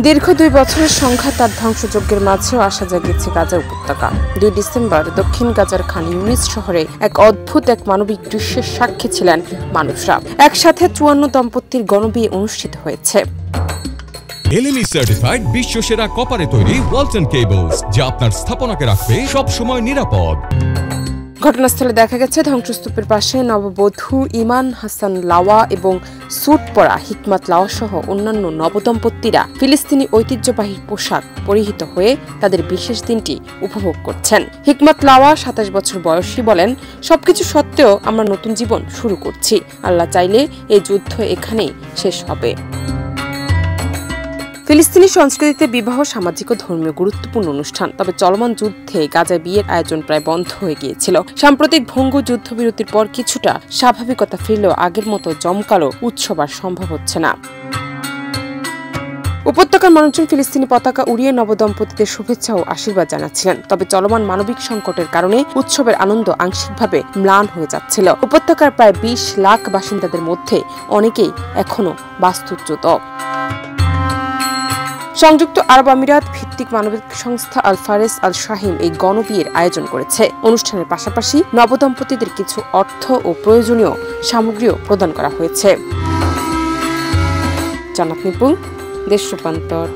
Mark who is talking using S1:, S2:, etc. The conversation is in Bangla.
S1: দীর্ঘ 2 বছরের সংঘাত আর ধ্বংসযজ্ঞের মাঝেও আশা জাগিয়েছে গাজা উপত্যকা। 2 ডিসেম্বর দক্ষিণ গাজার খান ইউনিস শহরে এক অদ্ভুত মানবিক দৃশ্যের সাক্ষী ছিলেন মানুষরা। একসাথে 54 দম্পতির গণবিয়ে অনুষ্ঠিত হয়েছে।
S2: এলএমই সার্টিফাইড বিশ্বসেরা কপারে তৈরি ওয়ালটন কেবলস, যা আপনার স্থাপনাকে রাখবে সব সময় নিরাপদ।
S1: ঘটনাস্থলে দেখা গেছে ধ্বংসস্তূপের পাশে নববধূ ইমান হাসান লাওয়া এবং স্যুট পরা হিকমাত লাওয়া সহ অন্যান্য নবদম্পতিরা ফিলিস্তিনি ঐতিহ্যবাহী পোশাক পরিহিত হয়ে তাদের বিশেষ দিনটি উপভোগ করছেন। হিকমাত লাওয়া 27 বছর বয়সী বলেন, সবকিছু সত্ত্বেও আমরা নতুন জীবন শুরু করছি। আল্লাহ চাইলে এই যুদ্ধ এখানেই শেষ হবে। ফিলিস্তিনি সংস্কৃতিতে বিবাহ সামাজিক ও ধর্মীয় গুরুত্বপূর্ণ অনুষ্ঠান। তবে চলমান যুদ্ধে গাজায় বিয়ের আয়োজন প্রায় বন্ধ হয়ে গিয়েছিল। সাম্প্রতিক ভঙ্গ যুদ্ধবিরতির পর কিছুটা স্বাভাবিকতা ফিরলেও আগের মতো জমকালো উৎসব আর সম্ভব হচ্ছে না। উপত্যকার মানুষজন ফিলিস্তিনি পতাকা উড়িয়ে নবদম্পতিদের শুভেচ্ছা ও আশীর্বাদ জানাচ্ছিলেন। তবে চলমান মানবিক সংকটের কারণে উৎসবের আনন্দ আংশিকভাবে ম্লান হয়ে যাচ্ছিল। উপত্যকার প্রায় 20 লাখ বাসিন্দাদের মধ্যে অনেকেই এখনো বাস্তুচ্যুত। সংযুক্ত আরব আমিরাত ভিত্তিক মানবিক সংস্থা আল ফারেস আল শাহিম এই গণবিয়ের আয়োজন করেছে। অনুষ্ঠানের পাশাপাশি নবদম্পতিদের কিছু অর্থ ও প্রয়োজনীয় সামগ্রীও প্রদান করা হয়েছে। জান্নাত নিপুণ, দেশ রূপান্তর।